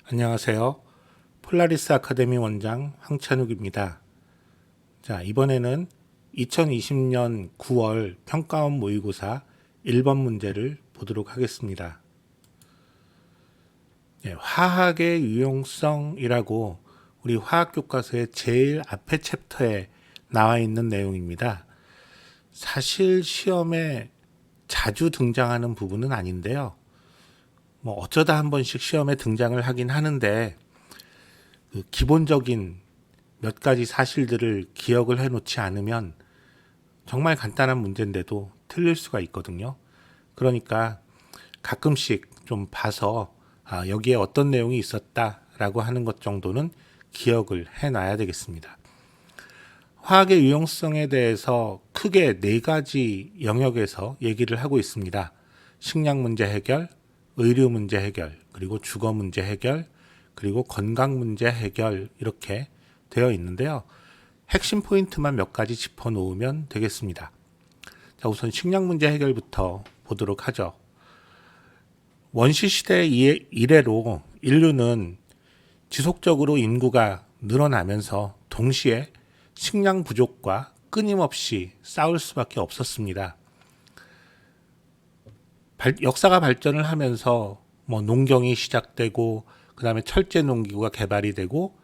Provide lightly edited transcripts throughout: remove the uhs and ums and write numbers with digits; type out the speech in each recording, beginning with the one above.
안녕하세요. 폴라리스 아카데미 원장 황찬욱입니다. 자, 이번에는 2020년 9월 평가원 모의고사 1번 문제를 보도록 하겠습니다. 화학의 유용성이라고 우리 화학교과서의 제일 앞에 챕터에 나와 있는 내용입니다. 사실 시험에 자주 등장하는 부분은 아닌데요. 어쩌다 한 번씩 시험에 등장을 하긴 하는데 그 기본적인 몇 가지 사실들을 기억을 해놓지 않으면 정말 간단한 문제인데도 틀릴 수가 있거든요. 그러니까 가끔씩 좀 봐서 여기에 어떤 내용이 있었다라고 하는 것 정도는 기억을 해놔야 되겠습니다. 화학의 유용성에 대해서 크게 네 가지 영역에서 얘기를 하고 있습니다. 식량 문제 해결, 의료 문제 해결, 그리고 주거 문제 해결, 그리고 건강 문제 해결 이렇게 되어 있는데요. 핵심 포인트만 몇 가지 짚어 놓으면 되겠습니다. 자, 우선 식량 문제 해결부터 보도록 하죠. 원시 시대 이래로 인류는 지속적으로 인구가 늘어나면서 동시에 식량 부족과 끊임없이 싸울 수밖에 없었습니다. 역사가 발전을 하면서 농경이 시작되고 그 다음에 철제 농기구가 개발이 되고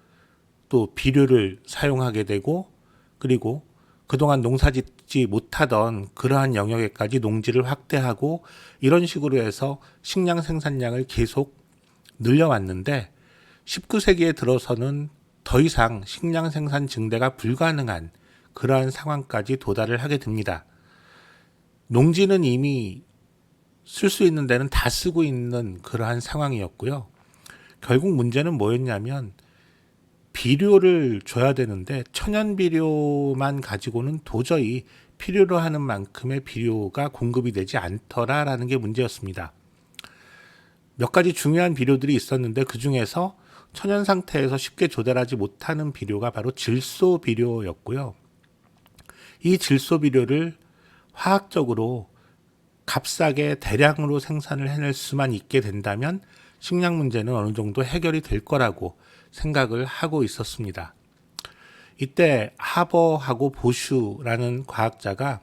또 비료를 사용하게 되고 그리고 그동안 농사 짓지 못하던 그러한 영역에까지 농지를 확대하고 이런 식으로 해서 식량 생산량을 계속 늘려왔는데 19세기에 들어서는 더 이상 식량 생산 증대가 불가능한 그러한 상황까지 도달을 하게 됩니다. 농지는 이미 쓸 수 있는 데는 다 쓰고 있는 그러한 상황이었고요. 결국 문제는 뭐였냐면 비료를 줘야 되는데 천연 비료만 가지고는 도저히 필요로 하는 만큼의 비료가 공급이 되지 않더라라는 게 문제였습니다. 몇 가지 중요한 비료들이 있었는데 그 중에서 천연 상태에서 쉽게 조달하지 못하는 비료가 바로 질소 비료였고요. 이 질소 비료를 화학적으로 값싸게 대량으로 생산을 해낼 수만 있게 된다면 식량 문제는 어느 정도 해결이 될 거라고 생각을 하고 있었습니다. 이때 하버하고 보슈라는 과학자가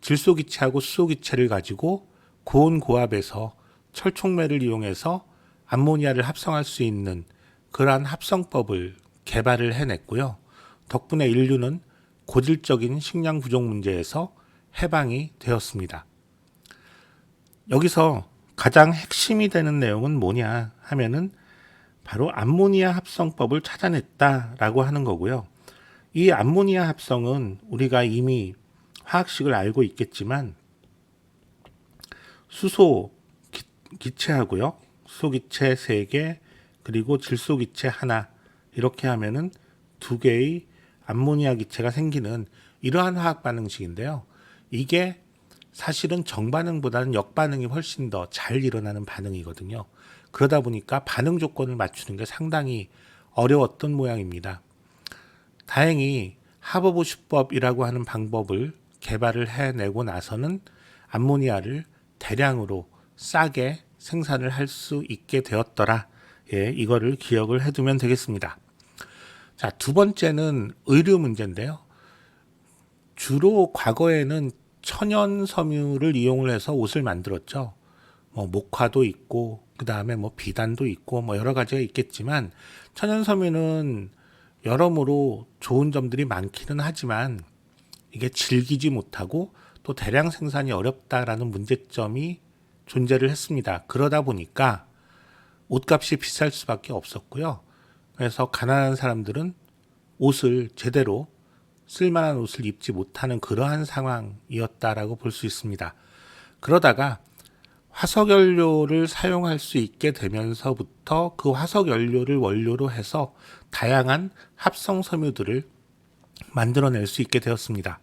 질소기체하고 수소기체를 가지고 고온 고압에서 철촉매를 이용해서 암모니아를 합성할 수 있는 그러한 합성법을 개발을 해냈고요. 덕분에 인류는 고질적인 식량 부족 문제에서 해방이 되었습니다. 여기서 가장 핵심이 되는 내용은 뭐냐 하면은 바로 암모니아 합성법을 찾아냈다라고 하는 거고요. 이 암모니아 합성은 우리가 이미 화학식을 알고 있겠지만 수소 기체하고요. 수소 기체 3개 그리고 질소 기체 하나 이렇게 하면은 2개의 암모니아 기체가 생기는 이러한 화학 반응식인데요. 이게 사실은 정반응보다는 역반응이 훨씬 더 잘 일어나는 반응이거든요. 그러다 보니까 반응 조건을 맞추는 게 상당히 어려웠던 모양입니다. 다행히 하버보슈법이라고 하는 방법을 개발을 해내고 나서는 암모니아를 대량으로 싸게 생산을 할 수 있게 되었더라. 이거를 기억을 해두면 되겠습니다. 자, 두 번째는 의료 문제인데요. 주로 과거에는 천연 섬유를 이용을 해서 옷을 만들었죠. 목화도 있고 그 다음에 비단도 있고 여러 가지가 있겠지만 천연 섬유는 여러모로 좋은 점들이 많기는 하지만 이게 질기지 못하고 또 대량 생산이 어렵다라는 문제점이 존재를 했습니다. 그러다 보니까 옷값이 비쌀 수밖에 없었고요. 그래서 가난한 사람들은 옷을 제대로 쓸만한 옷을 입지 못하는 그러한 상황이었다라고 볼 수 있습니다. 그러다가 화석연료를 사용할 수 있게 되면서부터 그 화석연료를 원료로 해서 다양한 합성 섬유들을 만들어낼 수 있게 되었습니다.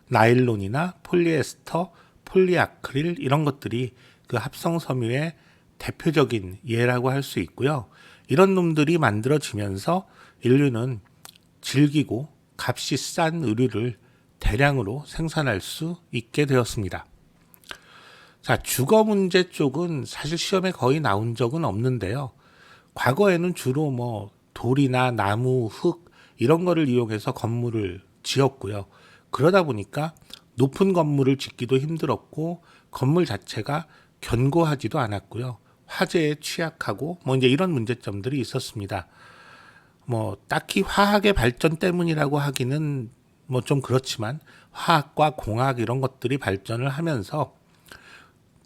나일론이나 폴리에스터, 폴리아크릴 이런 것들이 그 합성 섬유의 대표적인 예라고 할 수 있고요. 이런 놈들이 만들어지면서 인류는 질기고 값이 싼 의류를 대량으로 생산할 수 있게 되었습니다. 자, 주거 문제 쪽은 사실 시험에 거의 나온 적은 없는데요. 과거에는 주로 뭐 돌이나 나무, 흙 이런 거를 이용해서 건물을 지었고요. 그러다 보니까 높은 건물을 짓기도 힘들었고 건물 자체가 견고하지도 않았고요. 화재에 취약하고 뭐 이제 이런 문제점들이 있었습니다. 뭐 딱히 화학의 발전 때문이라고 하기는 뭐 좀 그렇지만 화학과 공학 이런 것들이 발전을 하면서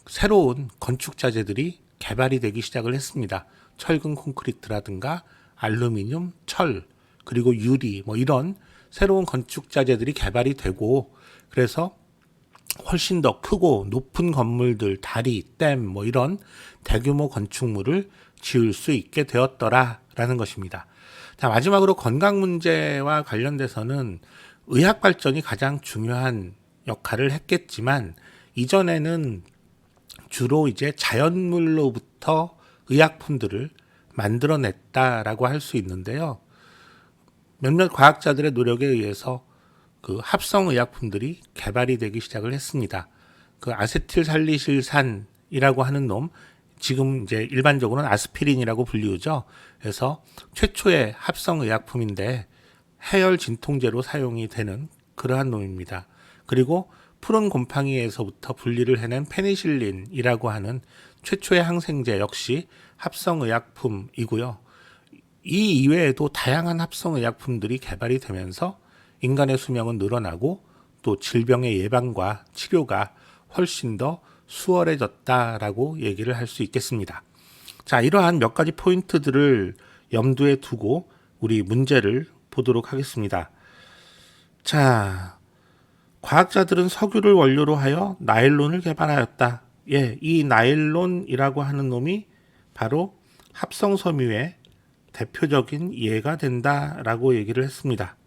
새로운 건축 자재들이 개발이 되기 시작을 했습니다. 철근 콘크리트라든가 알루미늄, 철, 그리고 유리 뭐 이런 새로운 건축 자재들이 개발이 되고 그래서 훨씬 더 크고 높은 건물들, 다리, 댐 뭐 이런 대규모 건축물을 지을 수 있게 되었더라라는 것입니다. 자, 마지막으로 건강 문제와 관련돼서는 의학 발전이 가장 중요한 역할을 했겠지만 이전에는 주로 이제 자연물로부터 의약품들을 만들어냈다라고 할 수 있는데요. 몇몇 과학자들의 노력에 의해서 그 합성 의약품들이 개발이 되기 시작을 했습니다. 그 아세틸살리실산이라고 하는 놈, 지금 이제 일반적으로는 아스피린이라고 불리우죠. 그래서 최초의 합성 의약품인데 해열 진통제로 사용이 되는 그러한 놈입니다. 그리고 푸른 곰팡이에서부터 분리를 해낸 페니실린이라고 하는 최초의 항생제 역시 합성 의약품이고요. 이 이외에도 다양한 합성 의약품들이 개발이 되면서 인간의 수명은 늘어나고 또 질병의 예방과 치료가 훨씬 더 수월해졌다라고 얘기를 할 수 있겠습니다. 자, 이러한 몇 가지 포인트들을 염두에 두고 우리 문제를 보도록 하겠습니다. 자, 과학자들은 석유를 원료로 하여 나일론을 개발하였다. 예, 이 나일론이라고 하는 놈이 바로 합성섬유의 대표적인 예가 된다라고 얘기를 했습니다.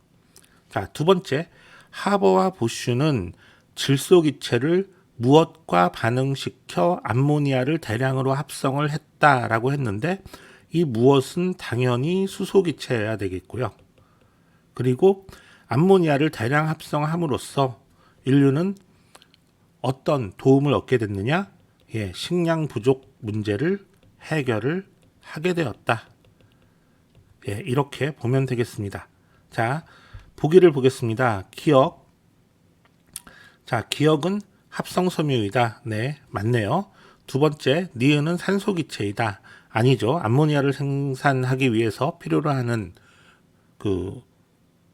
자, 두 번째, 하버와 보슈는 질소기체를 무엇과 반응시켜 암모니아를 대량으로 합성을 했다라고 했는데 이 무엇은 당연히 수소기체여야 되겠고요. 그리고 암모니아를 대량 합성함으로써 인류는 어떤 도움을 얻게 됐느냐? 예, 식량 부족 문제를 해결을 하게 되었다. 예, 이렇게 보면 되겠습니다. 자, 보기를 보겠습니다. 기억. 자, 기억은 합성섬유이다. 네, 맞네요. 두 번째, 니은은 산소기체이다. 아니죠. 암모니아를 생산하기 위해서 필요로 하는 그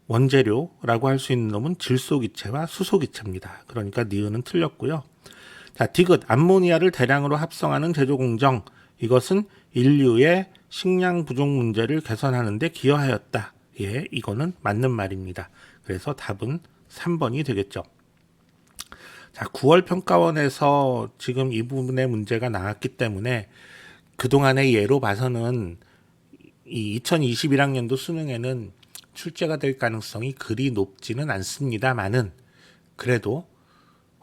원재료라고 할 수 있는 놈은 질소기체와 수소기체입니다. 그러니까 니은은 틀렸고요. 자, 디귿, 암모니아를 대량으로 합성하는 제조공정. 이것은 인류의 식량 부족 문제를 개선하는 데 기여하였다. 예, 이거는 맞는 말입니다. 그래서 답은 3번이 되겠죠. 자, 9월 평가원에서 지금 이 부분의 문제가 나왔기 때문에 그동안의 예로 봐서는 이 2021학년도 수능에는 출제가 될 가능성이 그리 높지는 않습니다만은 그래도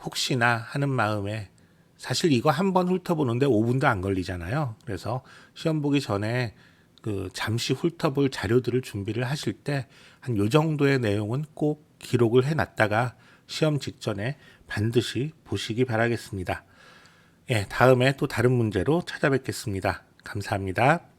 혹시나 하는 마음에 사실 이거 한번 훑어보는데 5분도 안 걸리잖아요. 그래서 시험 보기 전에 그 잠시 훑어볼 자료들을 준비를 하실 때 한 요 정도의 내용은 꼭 기록을 해놨다가 시험 직전에 반드시 보시기 바라겠습니다. 예, 다음에 또 다른 문제로 찾아뵙겠습니다. 감사합니다.